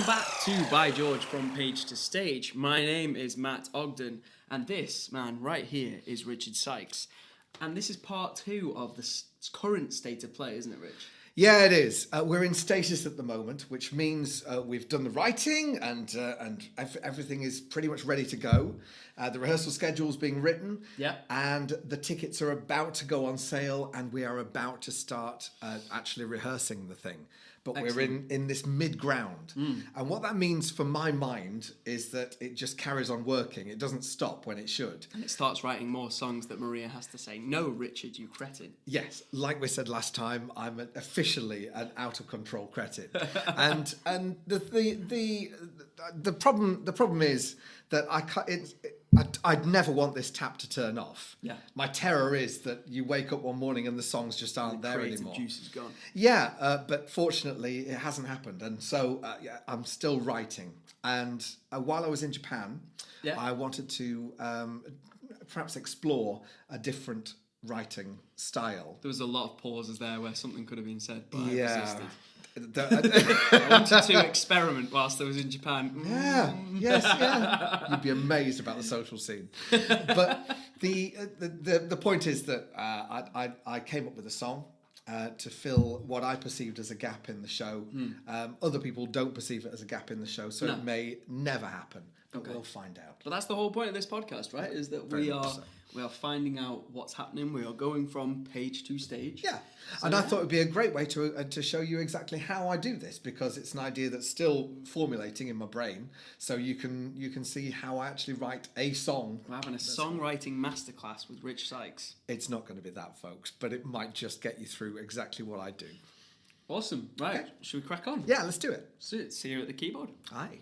Welcome back to By George from Page to Stage. My name is Matt Ogden, and this man right here is Richard Sykes. And this is part 2 of the current state of play, isn't it, Rich? Yeah, it is. We're in status at the moment, which means we've done the writing and everything is pretty much ready to go. The rehearsal schedule's being written, and the tickets are about to go on sale, and we are about to start actually rehearsing the thing. But Excellent. We're in this mid-ground. And what that means for my mind is that it just carries on working. It doesn't stop when it should. And it starts writing more songs that Maria has to say, "No, Richard, you cretin." Yes, like we said last time, I'm officially an out-of-control cretin. and the problem is that I'd never want this tap to turn off. Yeah. My terror is that you wake up one morning and the songs just aren't there anymore. The juice is gone. Yeah, but fortunately it hasn't happened, and so I'm still writing. And while I was in Japan, I wanted to perhaps explore a different writing style. There was a lot of pauses there where something could have been said, but I resisted. I wanted to experiment whilst I was in Japan. Yeah. You'd be amazed about the social scene. But the point is that I came up with a song to fill what I perceived as a gap in the show. Other people don't perceive it as a gap in the show, so it may never happen. But we'll find out. But that's the whole point of this podcast, right? Is that we are finding out what's happening. We are going from page to stage. Yeah. So, and I thought it would be a great way to show you exactly how I do this, because it's an idea that's still formulating in my brain. So you can see how I actually write a song. We're having a songwriting masterclass with Rich Sykes. It's not going to be that, folks, but it might just get you through exactly what I do. Awesome. Right. Okay. Should we crack on? Yeah, let's do it. See you at the keyboard. Aye.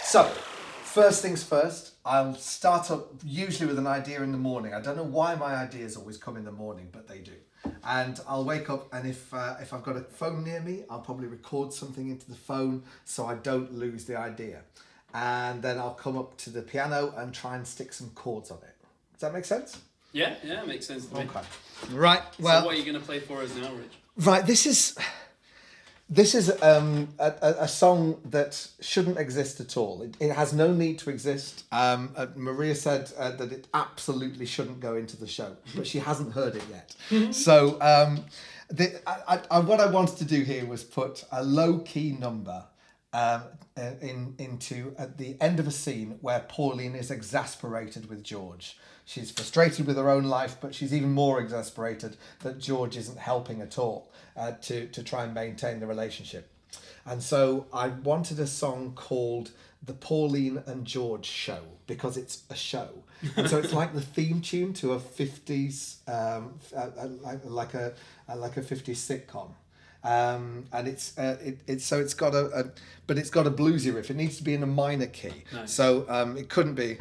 So, first things first, I'll start up usually with an idea in the morning. I don't know why my ideas always come in the morning, but they do. And I'll wake up, and if I've got a phone near me, I'll probably record something into the phone so I don't lose the idea. And then I'll come up to the piano and try and stick some chords on it. Does that make sense? Yeah, it makes sense to me. Okay. Right, well... So what are you going to play for us now, Rich? Right, this is a song that shouldn't exist at all. It has no need to exist. Maria said that it absolutely shouldn't go into the show, but she hasn't heard it yet. So what I wanted to do here was put a low-key number into at the end of a scene where Pauline is exasperated with George. She's frustrated with her own life, but she's even more exasperated that George isn't helping at all to try and maintain the relationship. And so I wanted a song called The Pauline and George Show, because it's a show. And so it's like the theme tune to a 50s, like a 50s sitcom. And it's got a bluesy riff. It needs to be in a minor key. Nice. So it couldn't be.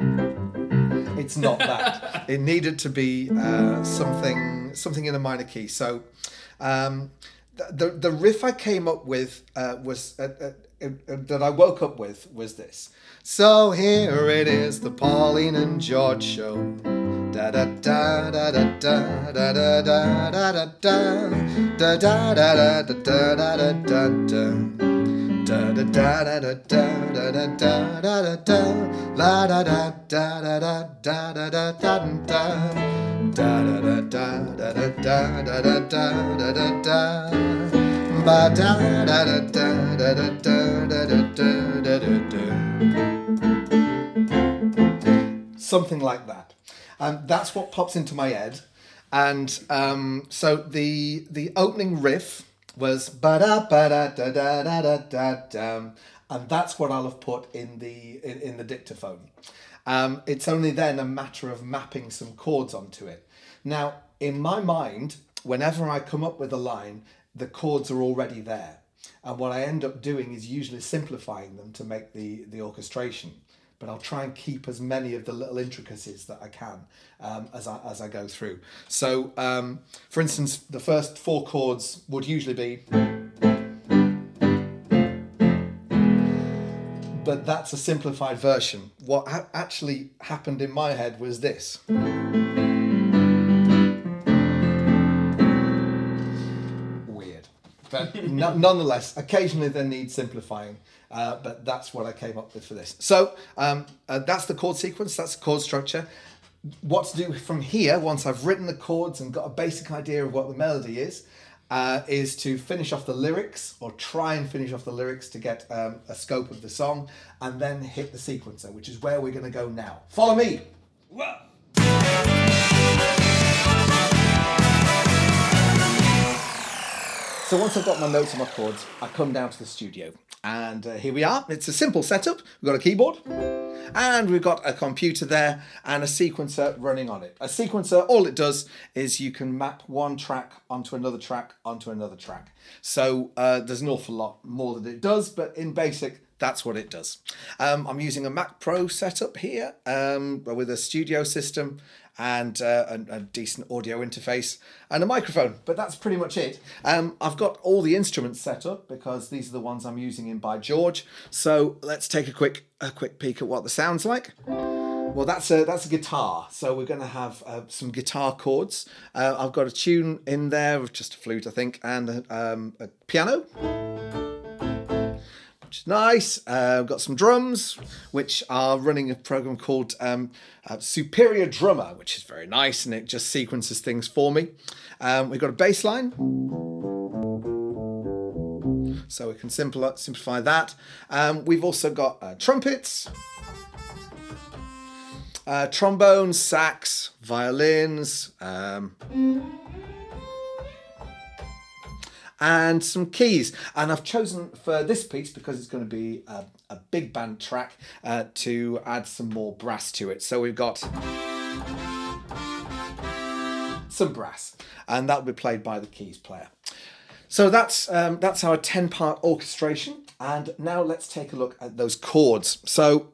It's not that. It needed to be something in a minor key. So the riff I came up with was that I woke up with was this. So here it is, the Pauline and George Show. Da da da da da da da da da da da da da da da da da da da. Da da da da da da da da da da la da da da da da da da da da da da da da da da da da da da ba da da da da da da da da da da. Something like that. That's what pops into my head, and so the opening riff was ba da da da da da da da, and that's what I'll have put in the dictaphone. It's only then a matter of mapping some chords onto it. Now, in my mind, whenever I come up with a line, the chords are already there, and what I end up doing is usually simplifying them to make the orchestration. But I'll try and keep as many of the little intricacies that I can as I go through. So, for instance, the first 4 chords would usually be, but that's a simplified version. What actually happened in my head was this. But nonetheless, occasionally they need simplifying. But that's what I came up with for this. So that's the chord sequence, that's the chord structure. What to do from here, once I've written the chords and got a basic idea of what the melody is to finish off the lyrics, or try and finish off the lyrics to get a scope of the song, and then hit the sequencer, which is where we're going to go now. Follow me! Whoa. So once I've got my notes and my chords, I come down to the studio. And here we are. It's a simple setup. We've got a keyboard and we've got a computer there and a sequencer running on it. A sequencer, all it does is you can map one track onto another track onto another track. So there's an awful lot more that it does, but in basic, that's what it does. I'm using a Mac Pro setup here with a studio system and a decent audio interface and a microphone, but that's pretty much it. I've got all the instruments set up because these are the ones I'm using in By George. So let's take a quick peek at what the sound's like. Well, that's a guitar. So we're going to have some guitar chords. I've got a tune in there with just a flute, I think, and a piano, which is nice. I've got some drums, which are running a program called Superior Drummer, which is very nice, and it just sequences things for me. We've got a bass line, so we can simplify that. We've also got trumpets, trombones, sax, violins, and some keys. And I've chosen for this piece, because it's going to be a big band track, to add some more brass to it. So we've got some brass, and that will be played by the keys player. So that's our 10-part orchestration. And now let's take a look at those chords. So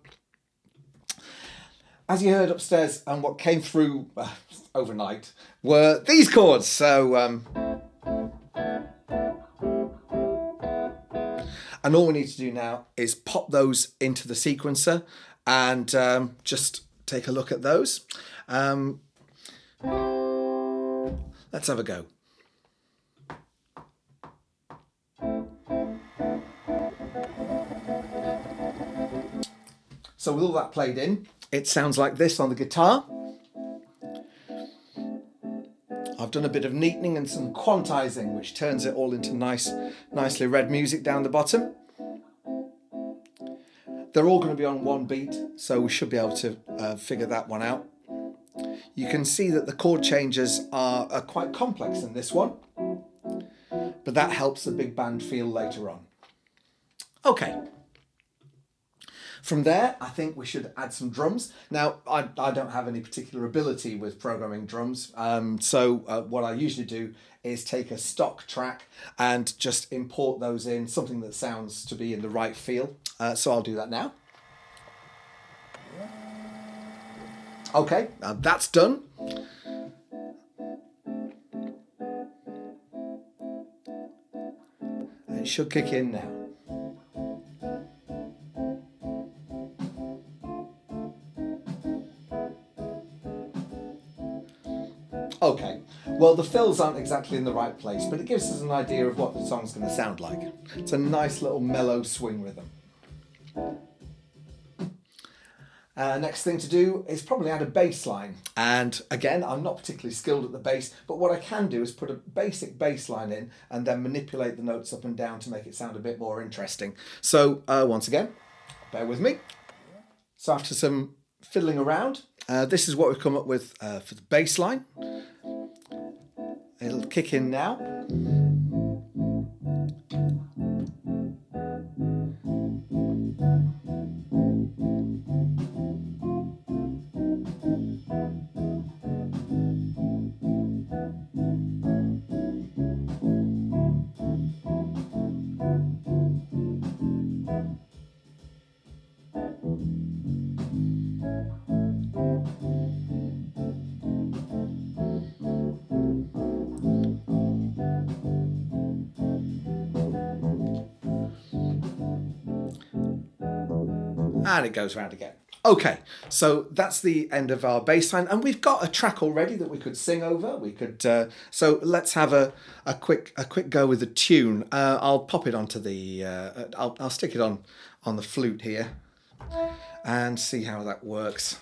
as you heard upstairs, and what came through overnight were these chords. So and all we need to do now is pop those into the sequencer and just take a look at those. Let's have a go. So with all that played in, it sounds like this on the guitar. I've done a bit of neatening and some quantizing, which turns it all into nicely read music down the bottom. They're all going to be on one beat, so we should be able to figure that one out. You can see that the chord changes are quite complex in this one, but that helps the big band feel later on. Okay. From there, I think we should add some drums. Now, I don't have any particular ability with programming drums, so what I usually do is take a stock track and just import those in, something that sounds to be in the right feel. So I'll do that now. Okay, that's done. And it should kick in now. Okay, well, the fills aren't exactly in the right place, but it gives us an idea of what the song's going to sound like. It's a nice little mellow swing rhythm. Next thing to do is probably add a bass line. And again, I'm not particularly skilled at the bass, but what I can do is put a basic bass line in and then manipulate the notes up and down to make it sound a bit more interesting. So once again, bear with me. So after some fiddling around, this is what we've come up with for the bass line. It'll kick in now. And it goes round again. Okay, so that's the end of our bass line, and we've got a track already that we could sing over. We could, so let's have a quick go with the tune. I'll pop it onto the, I'll stick it on the flute here, and see how that works.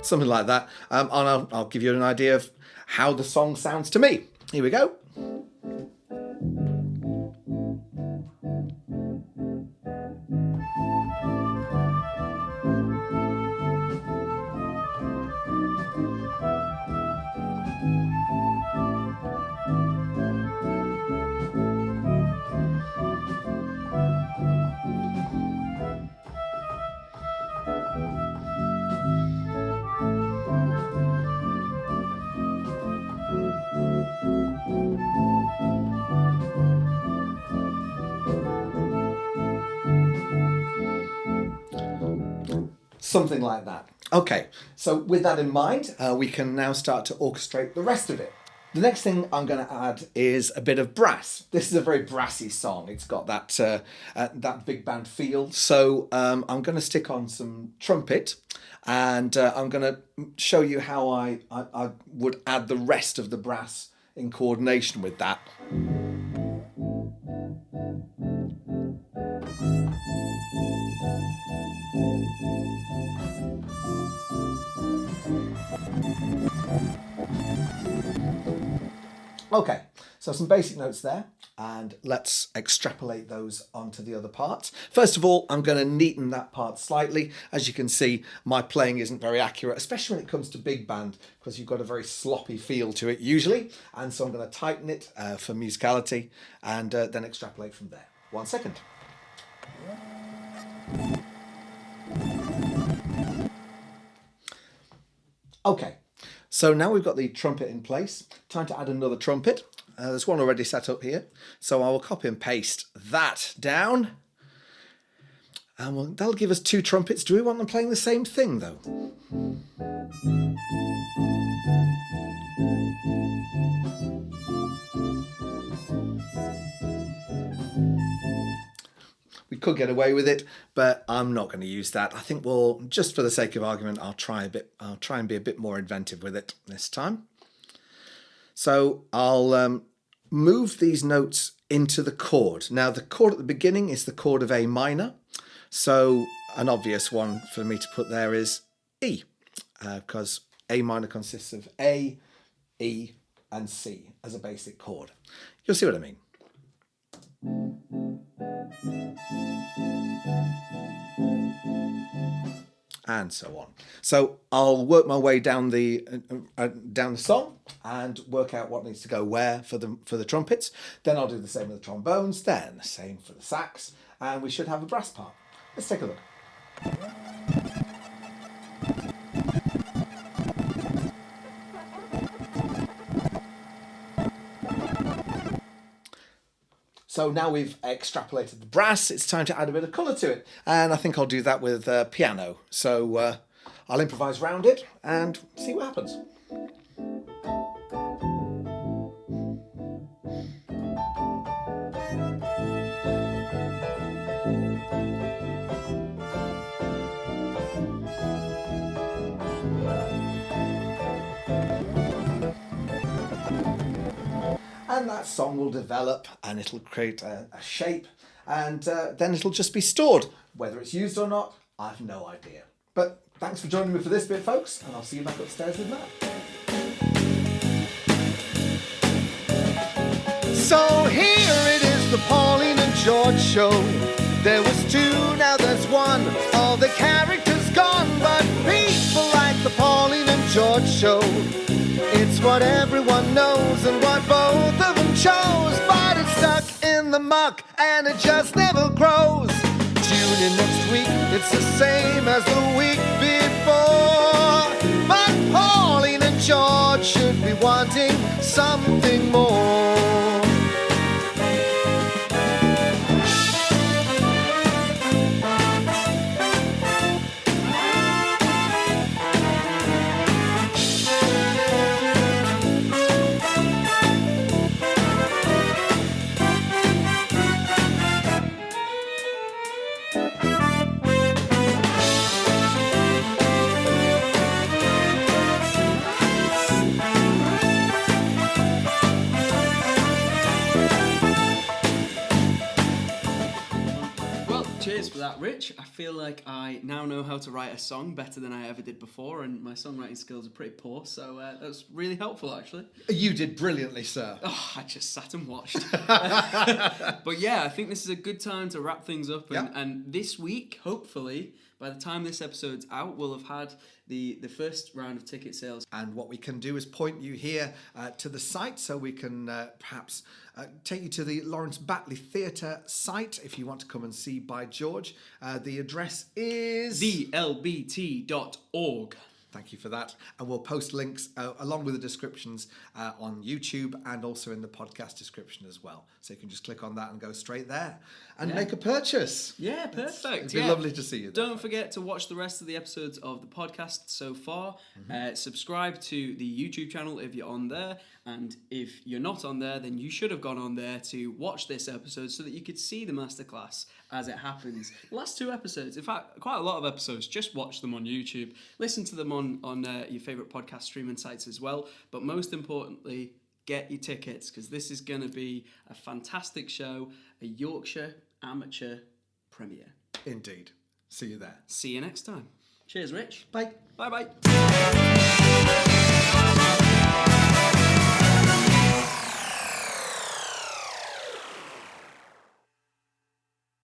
Something like that, and I'll give you an idea of how the song sounds to me. Here we go. Something like that. Okay, so with that in mind, we can now start to orchestrate the rest of it. The next thing I'm going to add is a bit of brass. This is a very brassy song. It's got that big band feel. So I'm going to stick on some trumpet, and I'm going to show you how I would add the rest of the brass in coordination with that. Okay, so some basic notes there, and let's extrapolate those onto the other parts. First of all, I'm going to neaten that part slightly. As you can see, my playing isn't very accurate, especially when it comes to big band, because you've got a very sloppy feel to it usually, and so I'm going to tighten it for musicality, and then extrapolate from there. 1 second. Okay. So now we've got the trumpet in place, time to add another trumpet. There's one already set up here. So I will copy and paste that down. And that'll give us 2 trumpets. Do we want them playing the same thing though? We could get away with it, but I'm not going to use that. I think we'll, just for the sake of argument, I'll try and be a bit more inventive with it this time. So I'll move these notes into the chord. Now the chord at the beginning is the chord of A minor. So an obvious one for me to put there is E, because A minor consists of A, E, and C as a basic chord. You'll see what I mean. And so on. So I'll work my way down the song and work out what needs to go where for the trumpets. Then I'll do the same with the trombones. Then the same for the sax, and we should have a brass part. Let's take a look. So now we've extrapolated the brass, it's time to add a bit of colour to it. And I think I'll do that with piano. So I'll improvise around it and see what happens. And that song will develop and it'll create a shape, and then it'll just be stored. Whether it's used or not, I have no idea. But thanks for joining me for this bit, folks, and I'll see you back upstairs with Matt. So here it is, the Pauline and George show. There was 2, now there's 1. All the characters gone, but people like the Pauline and George show. It's what everyone knows and what both of them chose, but it's stuck in the muck and it just never grows. Tune in next week, it's the same as the week before, but Pauline and George should be wanting something more. Rich. I feel like I now know how to write a song better than I ever did before, and my songwriting skills are pretty poor, so that was really helpful, actually. You did brilliantly, sir. Oh, I just sat and watched. But yeah, I think this is a good time to wrap things up, and this week, hopefully, by the time this episode's out, we'll have had the first round of ticket sales. And what we can do is point you here to the site, so we can perhaps take you to the Lawrence Batley Theatre site if you want to come and see By George. The address is thelbt.org. Thank you for that. And we'll post links along with the descriptions on YouTube and also in the podcast description as well. So you can just click on that and go straight there and make a purchase. Yeah, perfect. It'd be lovely to see you there. Don't forget to watch the rest of the episodes of the podcast so far. Subscribe to the YouTube channel if you're on there. And if you're not on there, then you should have gone on there to watch this episode so that you could see the masterclass as it happens. The last 2 episodes, in fact, quite a lot of episodes, just watch them on YouTube. Listen to them on your favourite podcast streaming sites as well. But most importantly, get your tickets, because this is going to be a fantastic show, a Yorkshire amateur premiere. Indeed. See you there. See you next time. Cheers, Rich. Bye. Bye-bye.